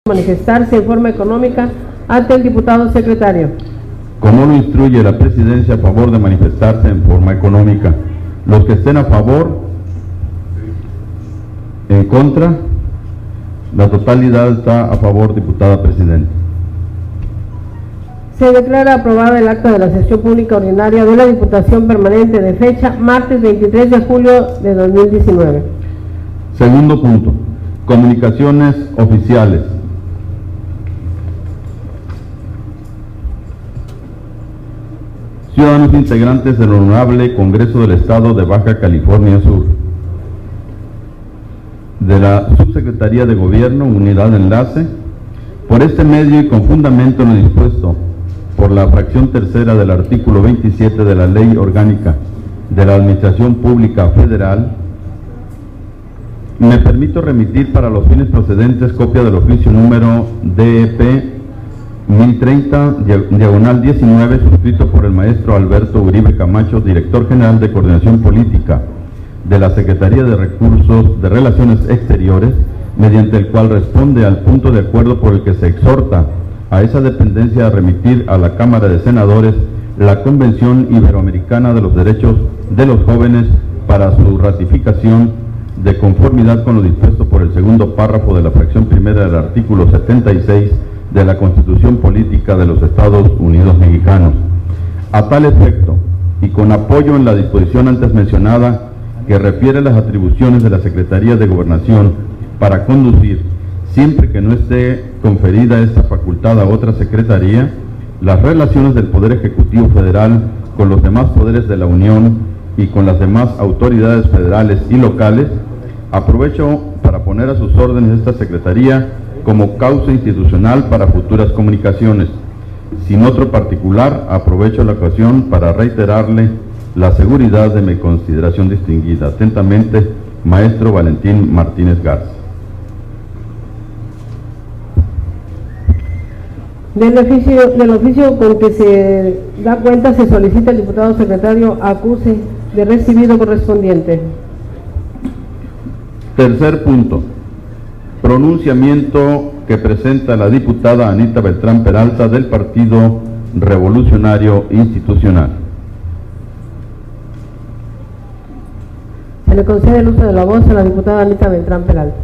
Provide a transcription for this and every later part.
Manifestarse en forma económica ante el diputado secretario. Como lo instruye la presidencia, a favor de manifestarse en forma económica. Los que estén a favor, en contra, la totalidad está a favor, diputada presidenta. Se declara aprobada el acta de la sesión pública ordinaria de la Diputación Permanente de fecha martes 23 de julio de 2019. Segundo punto, comunicaciones oficiales. Ciudadanos integrantes del Honorable Congreso del Estado de Baja California Sur, de la Subsecretaría de Gobierno, Unidad de Enlace, por este medio y con fundamento en lo dispuesto por la fracción tercera del artículo 27 de la Ley Orgánica de la Administración Pública Federal, me permito remitir para los fines procedentes copia del oficio número DEP 1030-19, suscrito por el maestro Alberto Uribe Camacho, director general de Coordinación Política de la Secretaría de Recursos de Relaciones Exteriores, mediante el cual responde al punto de acuerdo por el que se exhorta a esa dependencia a remitir a la Cámara de Senadores la Convención Iberoamericana de los Derechos de los Jóvenes para su ratificación de conformidad con lo dispuesto por el segundo párrafo de la fracción primera del artículo 76 de la Constitución Política de los Estados Unidos Mexicanos. A tal efecto, y con apoyo en la disposición antes mencionada que refiere las atribuciones de la Secretaría de Gobernación para conducir, siempre que no esté conferida esta facultad a otra secretaría, las relaciones del Poder Ejecutivo Federal con los demás poderes de la Unión y con las demás autoridades federales y locales, aprovecho para poner a sus órdenes esta Secretaría como causa institucional para futuras comunicaciones. Sin otro particular, aprovecho la ocasión para reiterarle la seguridad de mi consideración distinguida. Atentamente, maestro Valentín Martínez Garza. Del oficio con que se da cuenta, se solicita al diputado secretario acuse de recibido correspondiente. Tercer punto, pronunciamiento que presenta la diputada Anita Beltrán Peralta del Partido Revolucionario Institucional. Se le concede el uso de la voz a la diputada Anita Beltrán Peralta.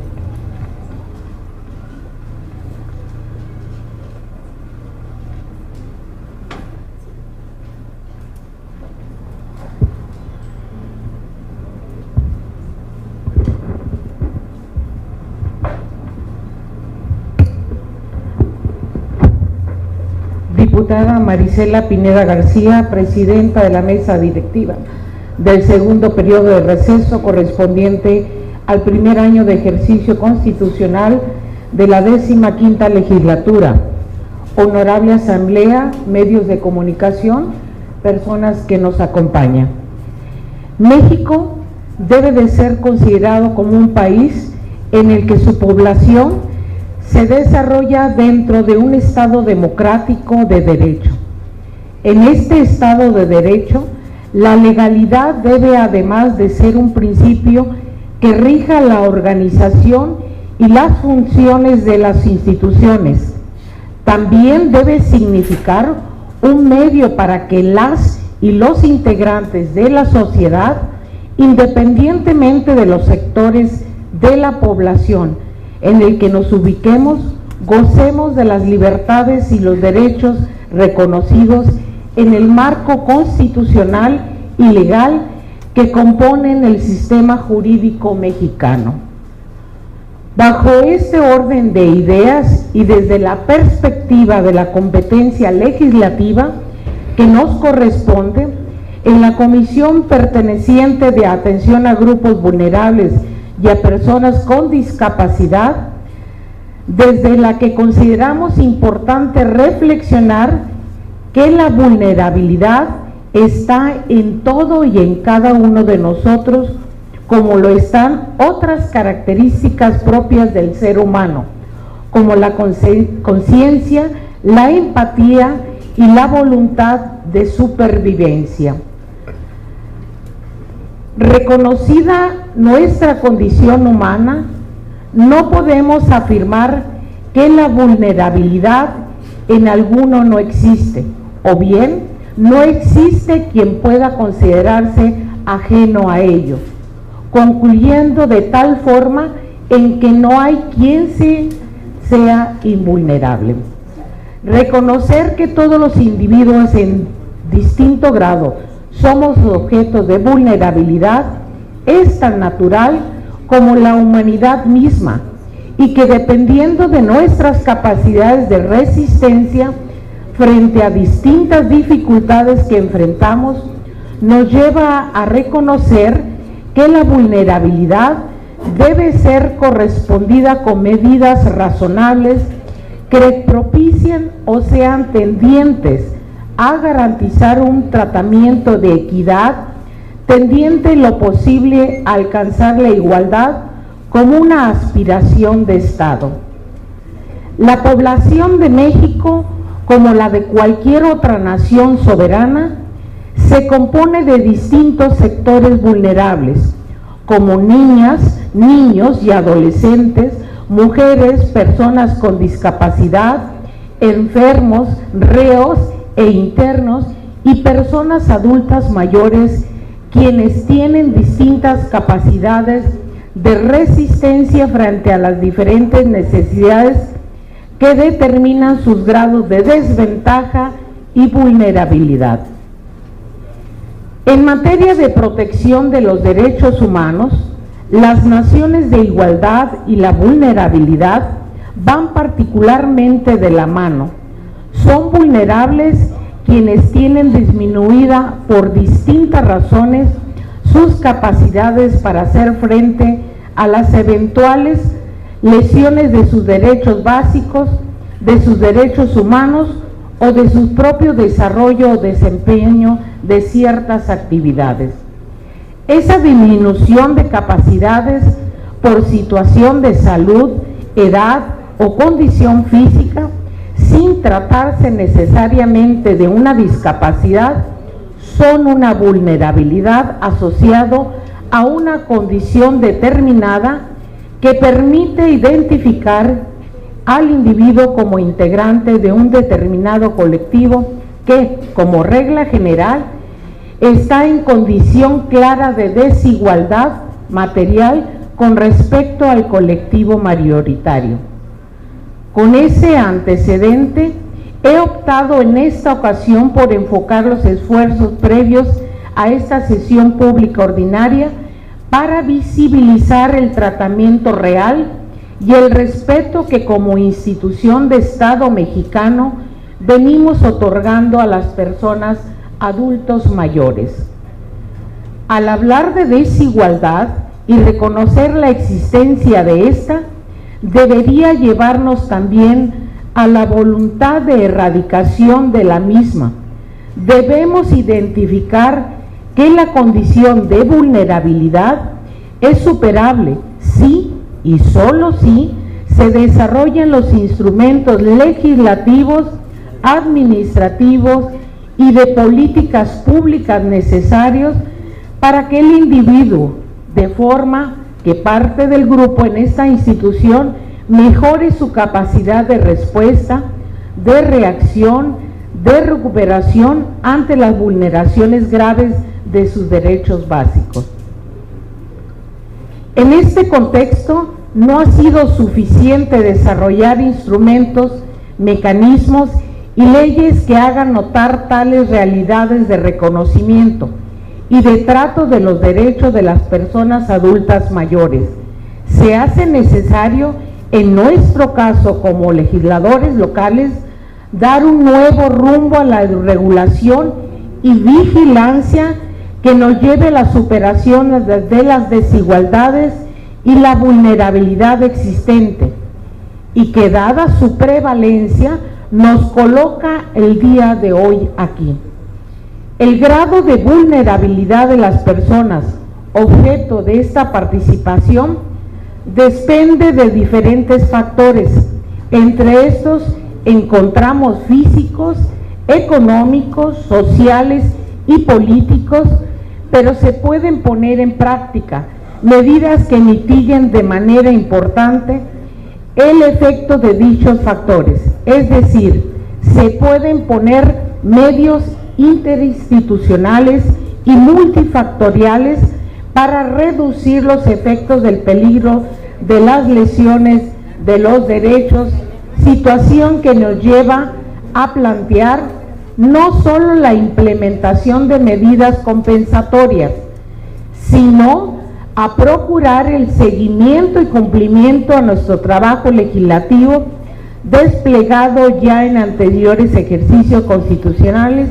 Diputada Marisela Pineda García, presidenta de la mesa directiva del segundo periodo de receso correspondiente al primer año de ejercicio constitucional de la 15ª legislatura. Honorable Asamblea, medios de comunicación, personas que nos acompañan. México debe de ser considerado como un país en el que su población se desarrolla dentro de un Estado democrático de derecho. En este Estado de derecho, la legalidad debe, además de ser un principio que rija la organización y las funciones de las instituciones, también debe significar un medio para que las y los integrantes de la sociedad, independientemente de los sectores de la población en el que nos ubiquemos, gocemos de las libertades y los derechos reconocidos en el marco constitucional y legal que componen el sistema jurídico mexicano. Bajo este orden de ideas y desde la perspectiva de la competencia legislativa que nos corresponde, en la comisión perteneciente de atención a grupos vulnerables y a personas con discapacidad, desde la que consideramos importante reflexionar que la vulnerabilidad está en todo y en cada uno de nosotros, como lo están otras características propias del ser humano, como la conciencia, la empatía y la voluntad de supervivencia. Reconocida nuestra condición humana, no podemos afirmar que la vulnerabilidad en alguno no existe, o bien no existe quien pueda considerarse ajeno a ello, concluyendo de tal forma en que no hay quien sea invulnerable. Reconocer que todos los individuos en distinto grado somos objetos de vulnerabilidad es tan natural como la humanidad misma, y que dependiendo de nuestras capacidades de resistencia frente a distintas dificultades que enfrentamos, nos lleva a reconocer que la vulnerabilidad debe ser correspondida con medidas razonables que propicien o sean tendientes a garantizar un tratamiento de equidad, tendiente en lo posible a alcanzar la igualdad como una aspiración de Estado. La población de México, como la de cualquier otra nación soberana, se compone de distintos sectores vulnerables, como niñas, niños y adolescentes, mujeres, personas con discapacidad, enfermos, reos e internos y personas adultas mayores, quienes tienen distintas capacidades de resistencia frente a las diferentes necesidades que determinan sus grados de desventaja y vulnerabilidad. En materia de protección de los derechos humanos, las nociones de igualdad y la vulnerabilidad van particularmente de la mano. Son vulnerables quienes tienen disminuida por distintas razones sus capacidades para hacer frente a las eventuales lesiones de sus derechos básicos, de sus derechos humanos o de su propio desarrollo o desempeño de ciertas actividades. Esa disminución de capacidades por situación de salud, edad o condición física, sin tratarse necesariamente de una discapacidad, son una vulnerabilidad asociado a una condición determinada que permite identificar al individuo como integrante de un determinado colectivo que, como regla general, está en condición clara de desigualdad material con respecto al colectivo mayoritario. Con ese antecedente, he optado en esta ocasión por enfocar los esfuerzos previos a esta sesión pública ordinaria para visibilizar el tratamiento real y el respeto que como institución de Estado mexicano venimos otorgando a las personas adultos mayores. Al hablar de desigualdad y reconocer la existencia de esta, debería llevarnos también a la voluntad de erradicación de la misma. Debemos identificar que la condición de vulnerabilidad es superable si y solo si se desarrollan los instrumentos legislativos, administrativos y de políticas públicas necesarios para que el individuo, de forma que parte del grupo en esta institución, mejore su capacidad de respuesta, de reacción, de recuperación ante las vulneraciones graves de sus derechos básicos. En este contexto, no ha sido suficiente desarrollar instrumentos, mecanismos y leyes que hagan notar tales realidades de reconocimiento y de trato de los derechos de las personas adultas mayores. Se hace necesario, en nuestro caso como legisladores locales, dar un nuevo rumbo a la regulación y vigilancia que nos lleve a la superación de las desigualdades y la vulnerabilidad existente, y que dada su prevalencia nos coloca el día de hoy aquí. El grado de vulnerabilidad de las personas objeto de esta participación depende de diferentes factores. Entre estos encontramos físicos, económicos, sociales y políticos, pero se pueden poner en práctica medidas que mitiguen de manera importante el efecto de dichos factores, es decir, se pueden poner medios interinstitucionales y multifactoriales para reducir los efectos del peligro de las lesiones de los derechos, situación que nos lleva a plantear no solo la implementación de medidas compensatorias, sino a procurar el seguimiento y cumplimiento a nuestro trabajo legislativo desplegado ya en anteriores ejercicios constitucionales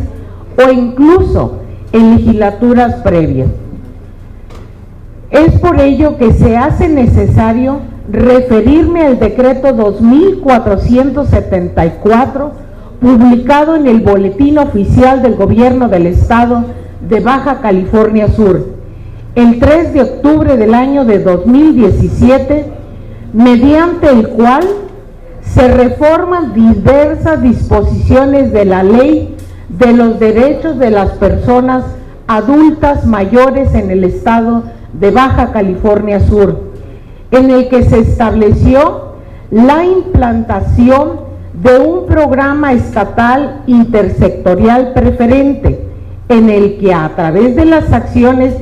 o incluso en legislaturas previas. Es por ello que se hace necesario referirme al decreto 2474, publicado en el Boletín Oficial del Gobierno del Estado de Baja California Sur, el 3 de octubre del año de 2017, mediante el cual se reforman diversas disposiciones de la Ley de los Derechos de las Personas Adultas Mayores en el Estado de Baja California Sur, en el que se estableció la implantación de un programa estatal intersectorial preferente, en el que a través de las acciones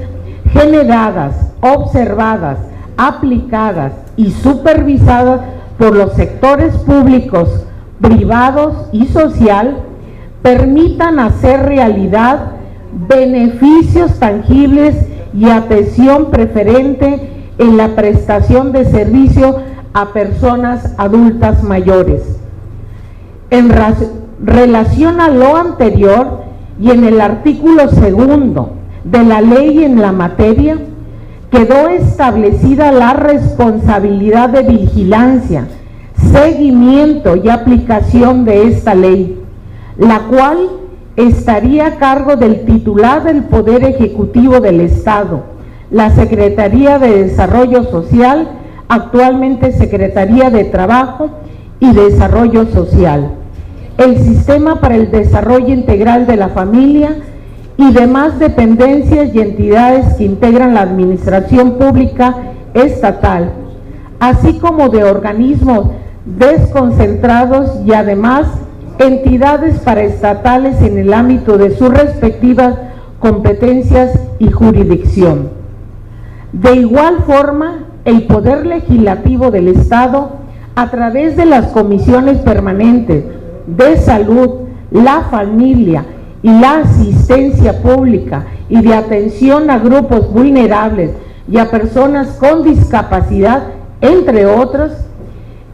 generadas, observadas, aplicadas y supervisadas por los sectores públicos, privados y social, permitan hacer realidad beneficios tangibles y atención preferente en la prestación de servicio a personas adultas mayores. En relación a lo anterior y en el artículo 2 de la ley en la materia, quedó establecida la responsabilidad de vigilancia, seguimiento y aplicación de esta ley, la cual estaría a cargo del titular del Poder Ejecutivo del Estado, la Secretaría de Desarrollo Social, actualmente Secretaría de Trabajo y Desarrollo Social, el Sistema para el Desarrollo Integral de la Familia y demás dependencias y entidades que integran la administración pública estatal, así como de organismos desconcentrados y además entidades paraestatales en el ámbito de sus respectivas competencias y jurisdicción. De igual forma, el Poder Legislativo del Estado, a través de las comisiones permanentes de salud, la familia y la asistencia pública y de atención a grupos vulnerables y a personas con discapacidad, entre otros,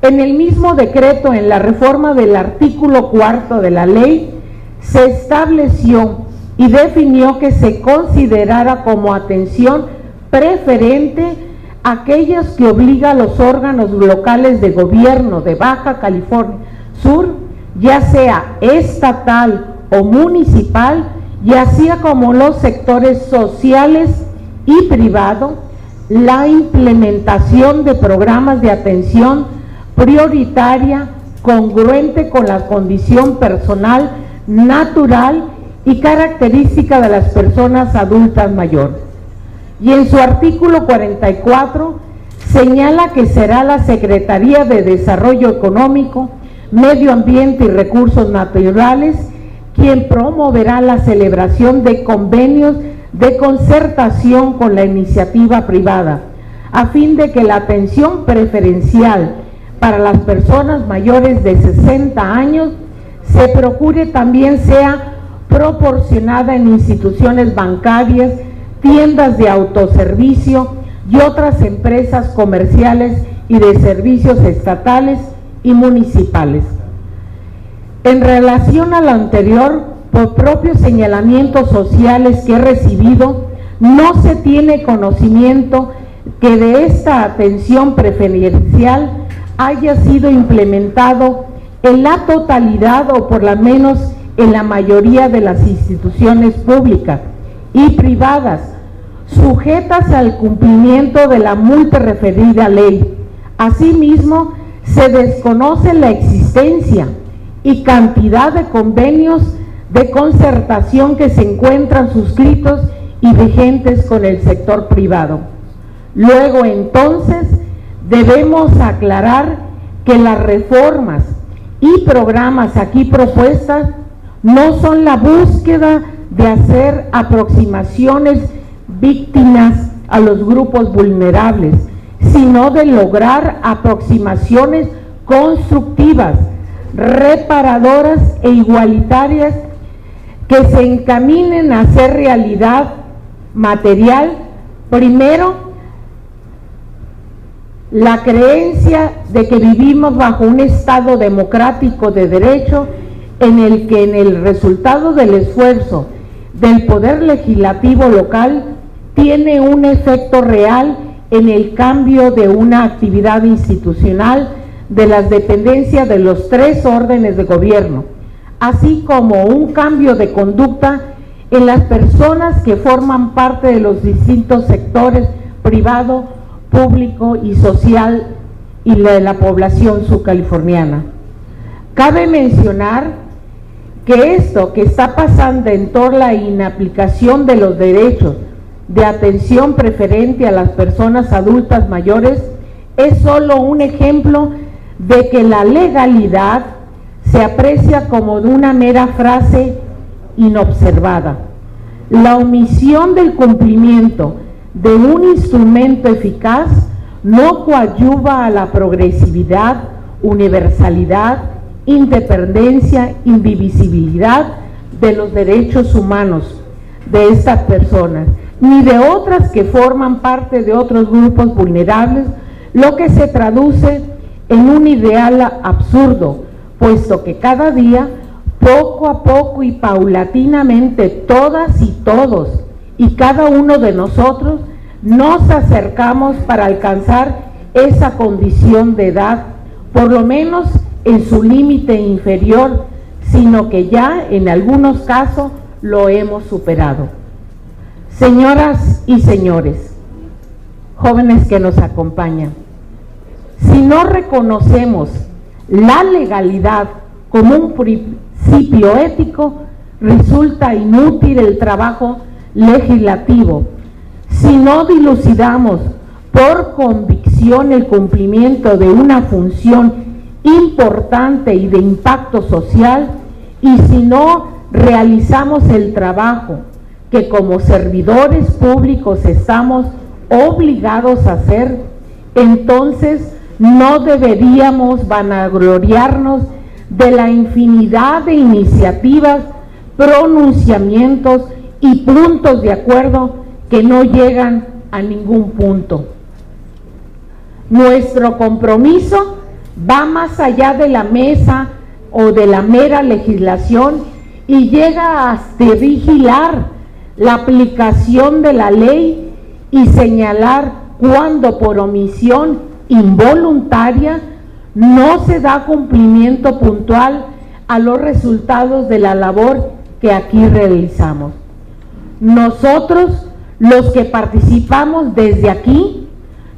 en el mismo decreto, en la reforma del artículo 4 de la ley, se estableció y definió que se considerara como atención preferente aquellas que obliga a los órganos locales de gobierno de Baja California Sur, ya sea estatal o municipal, y así como los sectores sociales y privados, la implementación de programas de atención prioritaria congruente con la condición personal, natural y característica de las personas adultas mayores. Y en su artículo 44 señala que será la Secretaría de Desarrollo Económico, Medio Ambiente y Recursos Naturales quien promoverá la celebración de convenios de concertación con la iniciativa privada, a fin de que la atención preferencial para las personas mayores de 60 años se procure también sea proporcionada en instituciones bancarias, tiendas de autoservicio y otras empresas comerciales y de servicios estatales y municipales. En relación a lo anterior, por propios señalamientos sociales que he recibido, no se tiene conocimiento que de esta atención preferencial haya sido implementado en la totalidad o por lo menos en la mayoría de las instituciones públicas y privadas sujetas al cumplimiento de la multa referida ley. Asimismo, se desconoce la existencia y cantidad de convenios de concertación que se encuentran suscritos y vigentes con el sector privado. Luego, entonces, debemos aclarar que las reformas y programas aquí propuestas no son la búsqueda de hacer aproximaciones víctimas a los grupos vulnerables, sino de lograr aproximaciones constructivas, reparadoras e igualitarias que se encaminen a hacer realidad material, primero, la creencia de que vivimos bajo un Estado democrático de derecho en el que en el resultado del esfuerzo del Poder Legislativo local tiene un efecto real en el cambio de una actividad institucional de las dependencias de los 3 órdenes de gobierno, así como un cambio de conducta en las personas que forman parte de los distintos sectores privado, público y social y de la población subcaliforniana. Cabe mencionar que esto que está pasando en torno a la inaplicación de los derechos de atención preferente a las personas adultas mayores es solo un ejemplo de que la legalidad se aprecia como de una mera frase inobservada. La omisión del cumplimiento de un instrumento eficaz no coadyuva a la progresividad, universalidad, independencia, indivisibilidad de los derechos humanos de estas personas, ni de otras que forman parte de otros grupos vulnerables, lo que se traduce en un ideal absurdo, puesto que cada día, poco a poco y paulatinamente, todas y todos y cada uno de nosotros nos acercamos para alcanzar esa condición de edad, por lo menos en su límite inferior, sino que ya en algunos casos lo hemos superado. Señoras y señores, jóvenes que nos acompañan, si no reconocemos la legalidad como un principio ético, resulta inútil el trabajo legislativo. Si no dilucidamos por convicción el cumplimiento de una función importante y de impacto social, y si no realizamos el trabajo que como servidores públicos estamos obligados a hacer, entonces no deberíamos vanagloriarnos de la infinidad de iniciativas, pronunciamientos y puntos de acuerdo que no llegan a ningún punto. Nuestro compromiso va más allá de la mesa o de la mera legislación y llega hasta vigilar la aplicación de la ley y señalar cuando por omisión involuntaria no se da cumplimiento puntual a los resultados de la labor que aquí realizamos. Nosotros, los que participamos desde aquí,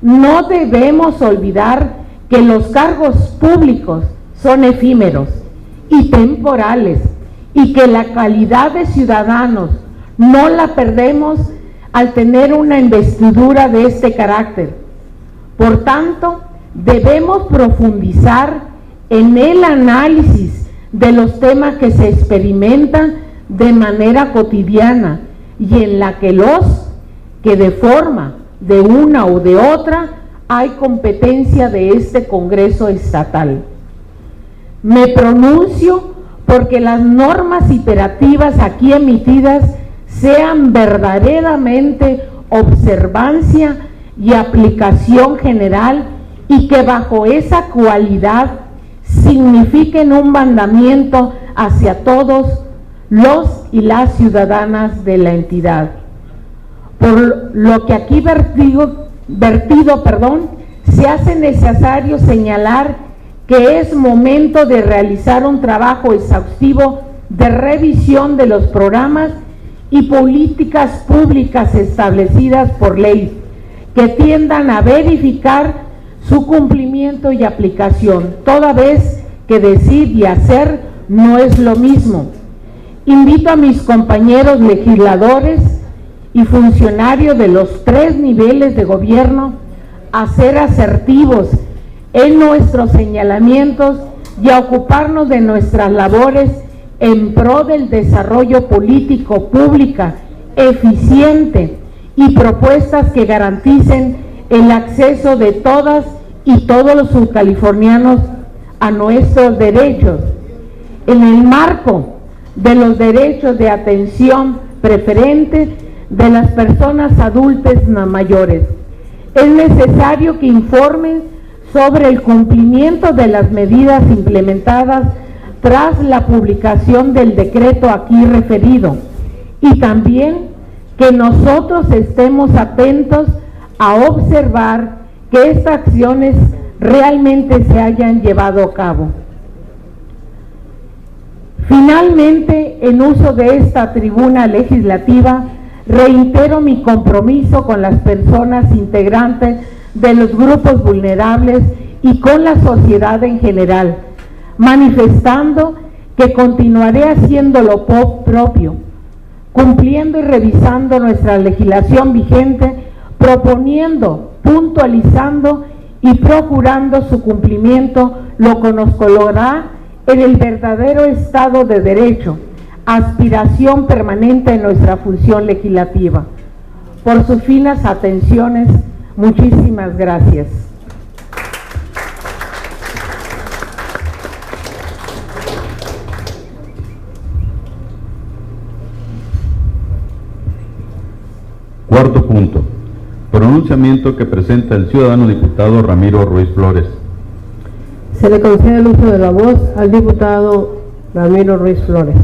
no debemos olvidar que los cargos públicos son efímeros y temporales y que la calidad de ciudadanos no la perdemos al tener una investidura de este carácter. Por tanto, debemos profundizar en el análisis de los temas que se experimentan de manera cotidiana y en la que los que de forma de una u de otra hay competencia de este Congreso estatal. Me pronuncio porque las normas imperativas aquí emitidas sean verdaderamente observancia y aplicación general y que bajo esa cualidad signifiquen un mandamiento hacia todos los y las ciudadanas de la entidad. Por lo que aquí vertido, se hace necesario señalar que es momento de realizar un trabajo exhaustivo de revisión de los programas y políticas públicas establecidas por ley, que tiendan a verificar su cumplimiento y aplicación, toda vez que decir y hacer no es lo mismo. Invito a mis compañeros legisladores y funcionarios de los 3 niveles de gobierno a ser asertivos en nuestros señalamientos y a ocuparnos de nuestras labores en pro del desarrollo político pública eficiente y propuestas que garanticen el acceso de todas y todos los subcalifornianos a nuestros derechos, en el marco de los derechos de atención preferente de las personas adultas mayores. Es necesario que informen sobre el cumplimiento de las medidas implementadas tras la publicación del decreto aquí referido, y también que nosotros estemos atentos a observar que estas acciones realmente se hayan llevado a cabo. Finalmente, en uso de esta tribuna legislativa, reitero mi compromiso con las personas integrantes de los grupos vulnerables y con la sociedad en general, manifestando que continuaré haciendo lo propio, cumpliendo y revisando nuestra legislación vigente, proponiendo, puntualizando y procurando su cumplimiento, lo que nos colocará en el verdadero Estado de Derecho, aspiración permanente en nuestra función legislativa. Por sus finas atenciones, muchísimas gracias. Cuarto punto. Pronunciamiento que presenta el ciudadano diputado Ramiro Ruiz Flores. Se le concede el uso de la voz al diputado Ramiro Ruiz Flores.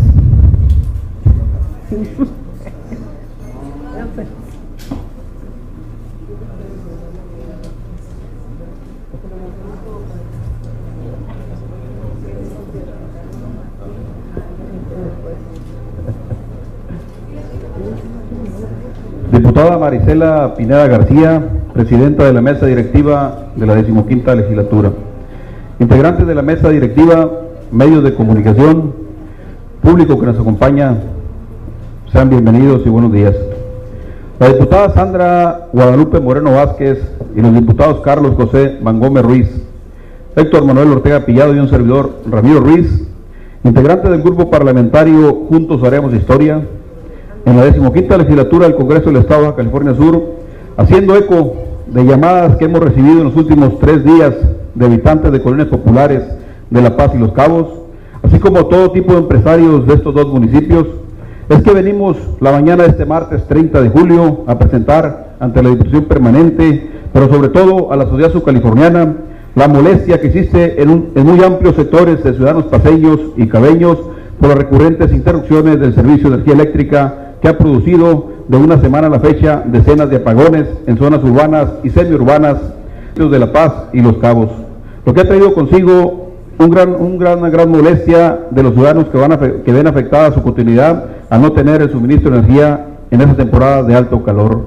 Diputada Marisela Pineda García, presidenta de la mesa directiva de la 15ª legislatura. Integrantes de la mesa directiva, medios de comunicación, público que nos acompaña, sean bienvenidos y buenos días. La diputada Sandra Guadalupe Moreno Vázquez y los diputados Carlos José Mangome Ruiz, Héctor Manuel Ortega Pillado y un servidor Ramiro Ruiz, integrantes del grupo parlamentario Juntos Haremos Historia, en la 15ª legislatura del Congreso del Estado de Baja California Sur, haciendo eco de llamadas que hemos recibido en los últimos 3 días de habitantes de colonias populares de La Paz y Los Cabos, así como todo tipo de empresarios de estos 2 municipios, es que venimos la mañana de este martes 30 de julio a presentar ante la Diputación Permanente, pero sobre todo a la sociedad subcaliforniana, la molestia que existe en muy amplios sectores de ciudadanos paceños y cabeños por las recurrentes interrupciones del servicio de energía eléctrica que ha producido de una semana a la fecha decenas de apagones en zonas urbanas y semiurbanas de La Paz y Los Cabos, lo que ha traído consigo una gran molestia de los ciudadanos que ven afectada su continuidad a no tener el suministro de energía en esta temporada de alto calor.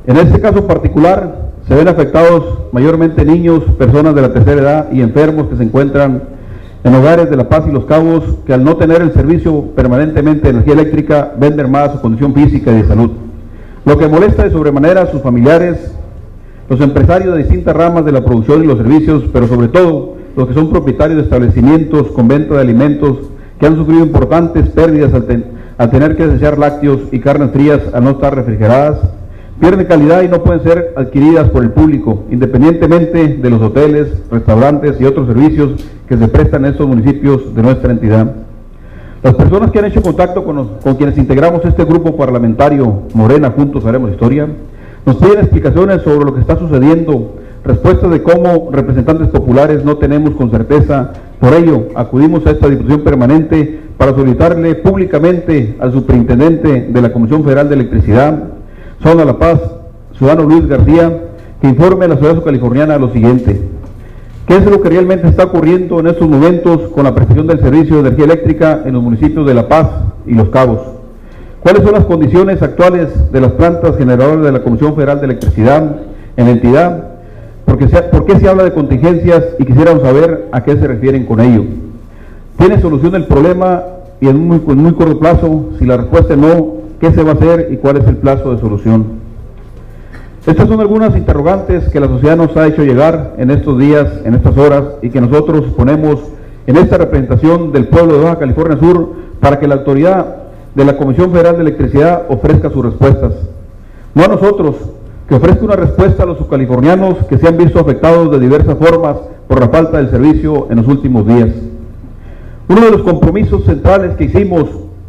En este caso particular se ven afectados mayormente niños, personas de la tercera edad y enfermos que se encuentran en hogares de La Paz y Los Cabos, que al no tener el servicio permanentemente de energía eléctrica ven mermada su condición física y de salud, lo que molesta de sobremanera a sus familiares, los empresarios de distintas ramas de la producción y los servicios, pero sobre todo los que son propietarios de establecimientos con venta de alimentos que han sufrido importantes pérdidas al tener que desear lácteos y carnes frías al no estar refrigeradas, pierden calidad y no pueden ser adquiridas por el público, independientemente de los hoteles, restaurantes y otros servicios que se prestan en estos municipios de nuestra entidad. Las personas que han hecho contacto con quienes integramos este grupo parlamentario Morena Juntos Haremos Historia, nos piden explicaciones sobre lo que está sucediendo, respuestas de cómo representantes populares no tenemos con certeza. Por ello, acudimos a esta Diputación Permanente para solicitarle públicamente al superintendente de la Comisión Federal de Electricidad, Zona La Paz, ciudadano Luis García, que informe a la sociedad subcaliforniana lo siguiente: ¿qué es lo que realmente está ocurriendo en estos momentos con la prestación del servicio de energía eléctrica en los municipios de La Paz y Los Cabos? ¿Cuáles son las condiciones actuales de las plantas generadoras de la Comisión Federal de Electricidad en la entidad? ¿Por qué se habla de contingencias? Y quisiéramos saber a qué se refieren con ello. ¿Tiene solución el problema y en muy corto plazo? Si la respuesta es no, ¿qué se va a hacer y cuál es el plazo de solución? Estas son algunas interrogantes que la sociedad nos ha hecho llegar en estos días, en estas horas, y que nosotros ponemos en esta representación del pueblo de Baja California Sur para que la autoridad de la Comisión Federal de Electricidad ofrezca sus respuestas. No a nosotros, que ofrezca una respuesta a los subcalifornianos que se han visto afectados de diversas formas por la falta del servicio en los últimos días. Uno de los compromisos centrales que hicimos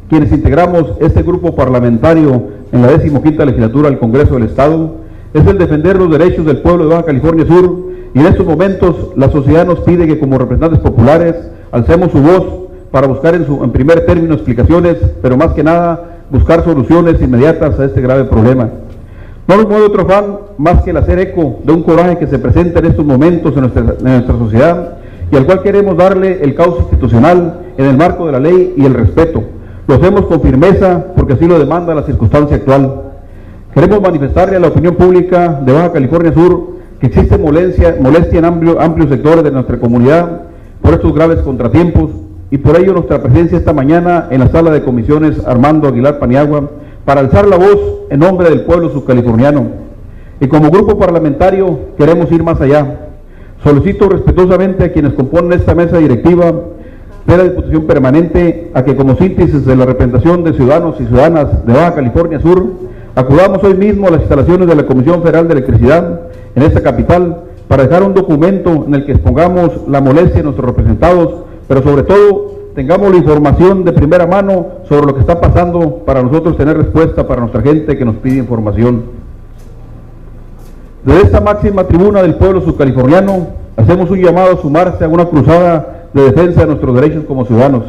quienes integramos este grupo parlamentario en la 15ª legislatura del Congreso del Estado es el defender los derechos del pueblo de Baja California Sur, y en estos momentos la sociedad nos pide que como representantes populares alcemos su voz para buscar en primer término explicaciones, pero más que nada buscar soluciones inmediatas a este grave problema. No nos mueve otro afán más que el hacer eco de un coraje que se presenta en estos momentos en nuestra sociedad y al cual queremos darle el cauce institucional en el marco de la ley y el respeto. Lo hacemos con firmeza porque así lo demanda la circunstancia actual. Queremos manifestarle a la opinión pública de Baja California Sur que existe molestia en amplios sectores de nuestra comunidad por estos graves contratiempos, y por ello nuestra presencia esta mañana en la sala de comisiones Armando Aguilar Paniagua para alzar la voz en nombre del pueblo subcaliforniano. Y como grupo parlamentario queremos ir más allá. Solicito respetuosamente a quienes componen esta mesa directiva de la Diputación Permanente a que, como síntesis de la representación de ciudadanos y ciudadanas de Baja California Sur, acudamos hoy mismo a las instalaciones de la Comisión Federal de Electricidad en esta capital para dejar un documento en el que expongamos la molestia de nuestros representados, pero sobre todo tengamos la información de primera mano sobre lo que está pasando para nosotros tener respuesta para nuestra gente que nos pide información. Desde esta máxima tribuna del pueblo subcaliforniano hacemos un llamado a sumarse a una cruzada de defensa de nuestros derechos como ciudadanos.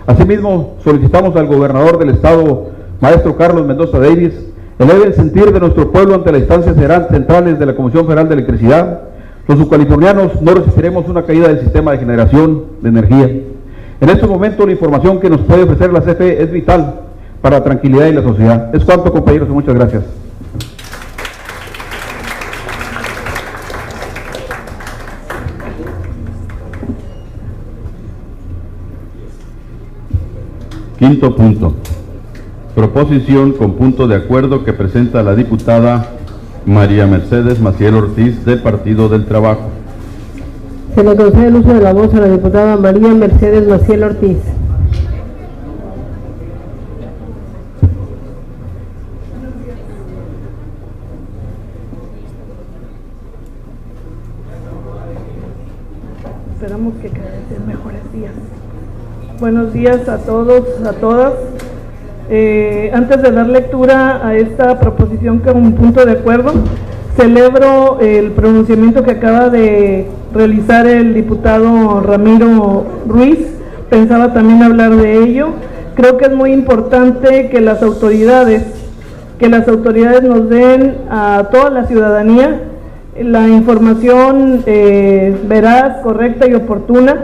Asimismo, solicitamos al gobernador del estado, maestro Carlos Mendoza Davis, eleve el sentir de nuestro pueblo ante las instancias centrales de la Comisión Federal de Electricidad. Los subcalifornianos no resistiremos una caída del sistema de generación de energía. En estos momentos la información que nos puede ofrecer la CFE es vital para la tranquilidad y la sociedad. Es cuanto, compañeros, y muchas gracias. Quinto punto. Proposición con punto de acuerdo que presenta la diputada María Mercedes Maciel Ortiz del Partido del Trabajo. Se le concede el uso de la voz a la diputada María Mercedes Maciel Ortiz. Esperamos que cada vez sean mejores días. Buenos días a todos, a todas. Antes de dar lectura a esta proposición con punto de acuerdo, celebro el pronunciamiento que acaba de realizar el diputado Ramiro Ruiz. Pensaba también hablar de ello. Creo que es muy importante que las autoridades nos den a toda la ciudadanía la información veraz, correcta y oportuna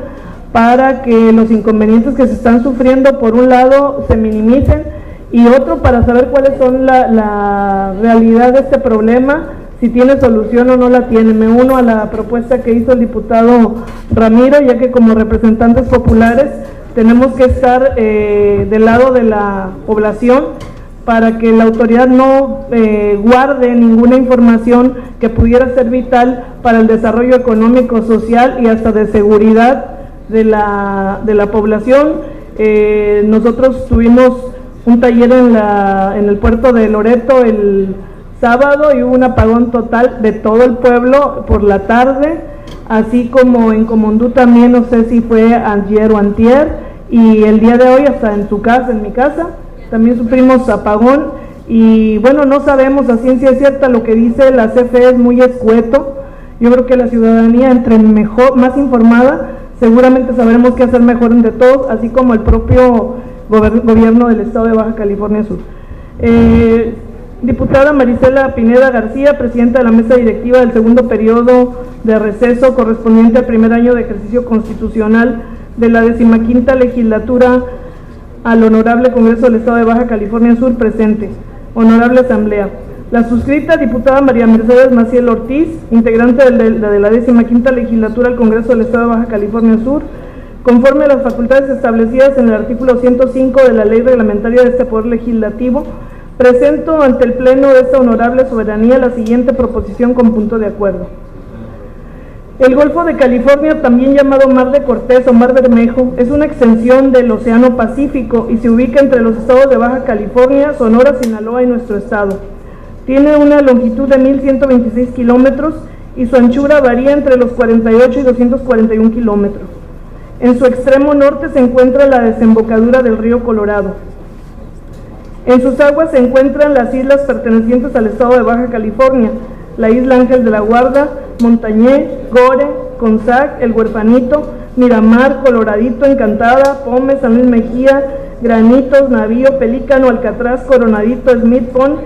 para que los inconvenientes que se están sufriendo por un lado se minimicen, y otro para saber cuáles son la realidad de este problema, si tiene solución o no la tiene. Me uno a la propuesta que hizo el diputado Ramiro, ya que como representantes populares tenemos que estar del lado de la población para que la autoridad no guarde ninguna información que pudiera ser vital para el desarrollo económico, social y hasta de seguridad de la población. Nosotros tuvimos un taller en el puerto de Loreto el sábado y hubo un apagón total de todo el pueblo por la tarde, así como en Comondú también, no sé si fue ayer o antier, y el día de hoy hasta en su casa, en mi casa, también sufrimos apagón. Y bueno, no sabemos a ciencia cierta, lo que dice la CFE es muy escueto. Yo creo que la ciudadanía, entre más informada, seguramente sabremos qué hacer mejor entre todos, así como el propio gobierno del estado de Baja California Sur. Diputada Marisela Pineda García, presidenta de la mesa directiva del segundo periodo de receso correspondiente al primer año de ejercicio constitucional de la 15ª legislatura, al Honorable Congreso del Estado de Baja California Sur, presente. Honorable Asamblea, la suscrita diputada María Mercedes Maciel Ortiz, integrante de la 15ª legislatura al Congreso del Estado de Baja California Sur, conforme a las facultades establecidas en el artículo 105 de la Ley Reglamentaria de este Poder Legislativo, Presento ante el Pleno de esta honorable soberanía la siguiente proposición con punto de acuerdo. El Golfo de California, también llamado Mar de Cortés o Mar Bermejo, es una extensión del Océano Pacífico y se ubica entre los estados de Baja California, Sonora, Sinaloa y nuestro estado. Tiene una longitud de 1.126 kilómetros y su anchura varía entre los 48 y 241 kilómetros. En su extremo norte se encuentra la desembocadura del río Colorado. En sus aguas se encuentran las islas pertenecientes al estado de Baja California, la isla Ángel de la Guarda, Montañé, Gore, Consac, El Huerfanito, Miramar, Coloradito, Encantada, Pome, San Luis Mejía, Granitos, Navío, Pelícano, Alcatraz, Coronadito, Smith Pond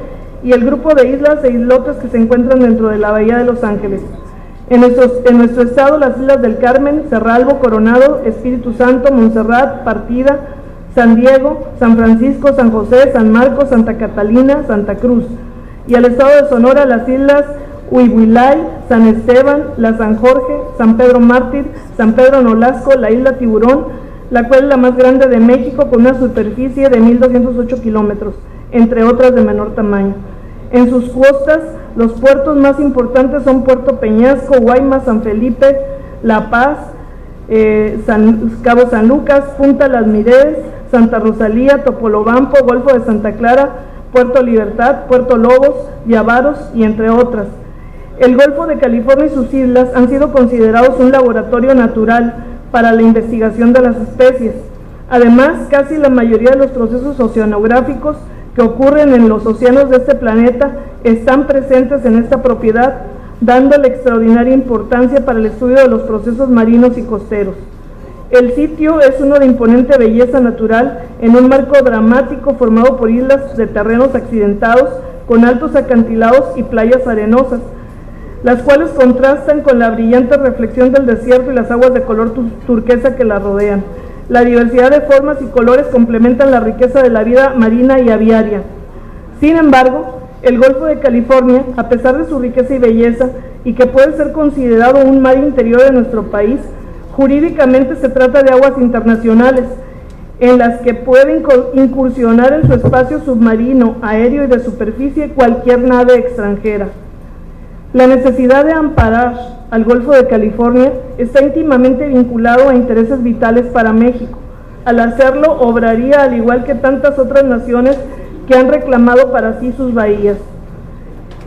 y el grupo de islas e islotes que se encuentran dentro de la Bahía de Los Ángeles. En nuestro estado, las islas del Carmen, Cerralbo, Coronado, Espíritu Santo, Montserrat, Partida, San Diego, San Francisco, San José, San Marcos, Santa Catalina, Santa Cruz. Y al estado de Sonora, las islas Huihuilay, San Esteban, la San Jorge, San Pedro Mártir, San Pedro Nolasco, la isla Tiburón, la cual es la más grande de México con una superficie de 1.208 kilómetros, entre otras de menor tamaño. En sus costas, los puertos más importantes son Puerto Peñasco, Guaymas, San Felipe, La Paz, Cabo San Lucas, Punta Las Miredes, Santa Rosalía, Topolobampo, Golfo de Santa Clara, Puerto Libertad, Puerto Lobos, Yavaros y entre otras. El Golfo de California y sus islas han sido considerados un laboratorio natural para la investigación de las especies. Además, casi la mayoría de los procesos oceanográficos que ocurren en los océanos de este planeta están presentes en esta propiedad, dándole extraordinaria importancia para el estudio de los procesos marinos y costeros. El sitio es uno de imponente belleza natural en un marco dramático formado por islas de terrenos accidentados con altos acantilados y playas arenosas, las cuales contrastan con la brillante reflexión del desierto y las aguas de color turquesa que la rodean. La diversidad de formas y colores complementan la riqueza de la vida marina y aviaria. Sin embargo, el Golfo de California, a pesar de su riqueza y belleza, y que puede ser considerado un mar interior de nuestro país, jurídicamente se trata de aguas internacionales, en las que puede incursionar en su espacio submarino, aéreo y de superficie cualquier nave extranjera. La necesidad de amparar al Golfo de California está íntimamente vinculado a intereses vitales para México. Al hacerlo, obraría al igual que tantas otras naciones que han reclamado para sí sus bahías.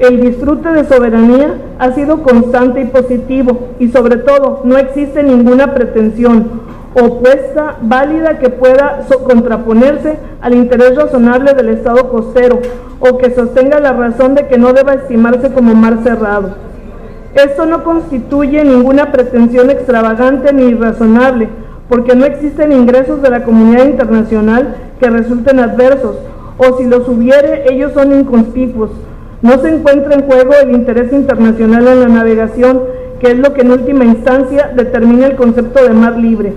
El disfrute de soberanía ha sido constante y positivo, y sobre todo no existe ninguna pretensión opuesta válida que pueda contraponerse al interés razonable del Estado costero o que sostenga la razón de que no deba estimarse como mar cerrado. Esto no constituye ninguna pretensión extravagante ni irrazonable, porque no existen ingresos de la comunidad internacional que resulten adversos, o si los hubiere, ellos son inconspicuos. No se encuentra en juego el interés internacional en la navegación, que es lo que en última instancia determina el concepto de mar libre.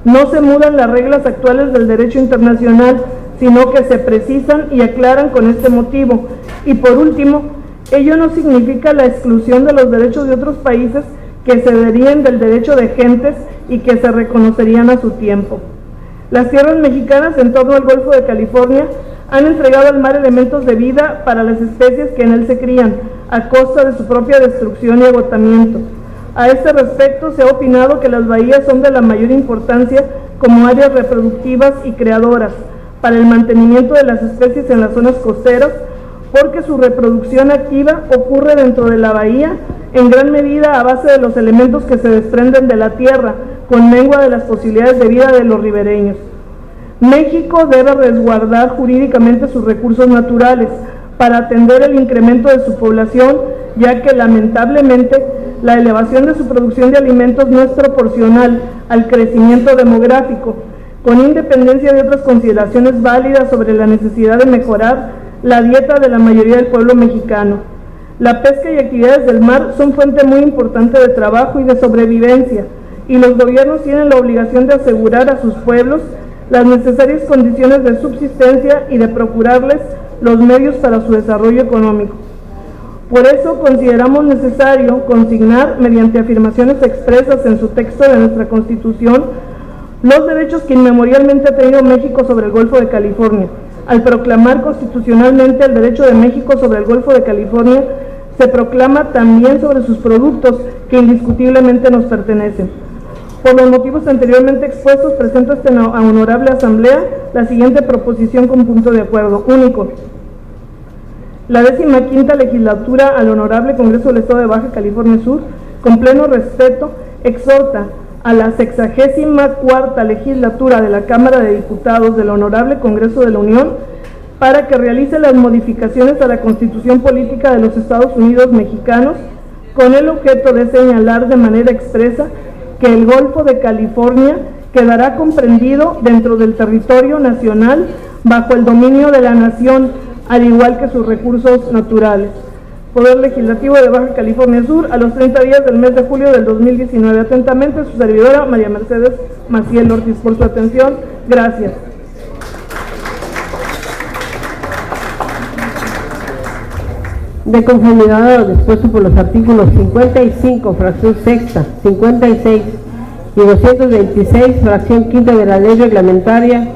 No se mudan las reglas actuales del derecho internacional, sino que se precisan y aclaran con este motivo. Y por último, ello no significa la exclusión de los derechos de otros países que se deriven del derecho de gentes y que se reconocerían a su tiempo. Las tierras mexicanas en torno al Golfo de California han entregado al mar elementos de vida para las especies que en él se crían, a costa de su propia destrucción y agotamiento. A este respecto, se ha opinado que las bahías son de la mayor importancia como áreas reproductivas y creadoras para el mantenimiento de las especies en las zonas costeras, porque su reproducción activa ocurre dentro de la bahía, en gran medida a base de los elementos que se desprenden de la tierra, con mengua de las posibilidades de vida de los ribereños. México debe resguardar jurídicamente sus recursos naturales para atender el incremento de su población, ya que lamentablemente la elevación de su producción de alimentos no es proporcional al crecimiento demográfico, con independencia de otras consideraciones válidas sobre la necesidad de mejorar la dieta de la mayoría del pueblo mexicano. La pesca y actividades del mar son fuente muy importante de trabajo y de sobrevivencia, y los gobiernos tienen la obligación de asegurar a sus pueblos las necesarias condiciones de subsistencia y de procurarles los medios para su desarrollo económico. Por eso consideramos necesario consignar, mediante afirmaciones expresas en su texto de nuestra Constitución, los derechos que inmemorialmente ha tenido México sobre el Golfo de California, al proclamar constitucionalmente el derecho de México sobre el Golfo de California, se proclama también sobre sus productos que indiscutiblemente nos pertenecen. Por los motivos anteriormente expuestos, presento a esta honorable Asamblea la siguiente proposición con punto de acuerdo único. La 15ª legislatura al Honorable Congreso del Estado de Baja California Sur, con pleno respeto, exhorta a la 64ª legislatura de la Cámara de Diputados del Honorable Congreso de la Unión para que realice las modificaciones a la Constitución Política de los Estados Unidos Mexicanos con el objeto de señalar de manera expresa que el Golfo de California quedará comprendido dentro del territorio nacional bajo el dominio de la nación, al igual que sus recursos naturales. Poder Legislativo de Baja California Sur, a los 30 días del mes de julio del 2019. Atentamente, su servidora, María Mercedes Maciel Ortiz. Por su atención, gracias. De conformidad a lo dispuesto por los artículos 55, fracción sexta, 56 y 226, fracción quinta de la Ley Reglamentaria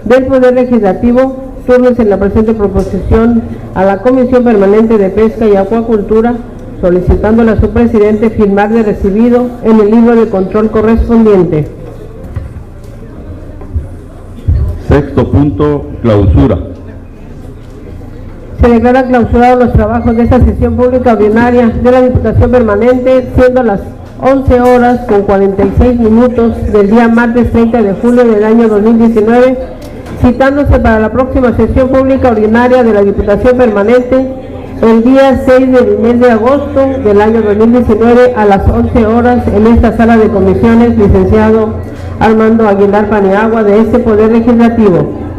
del Poder Legislativo, turnos en la presente proposición a la Comisión Permanente de Pesca y Acuacultura, solicitándole a su presidente firmar de recibido en el libro de control correspondiente. Sexto punto, clausura. Se declara clausurados los trabajos de esta sesión pública ordinaria de la Diputación Permanente, siendo las 11 horas con 46 minutos del día martes 30 de julio del año 2019, citándose para la próxima sesión pública ordinaria de la Diputación Permanente el día 6 del mes de agosto del año 2019 a las 11 horas en esta sala de comisiones, licenciado Armando Aguilar Paniagua, de este Poder Legislativo.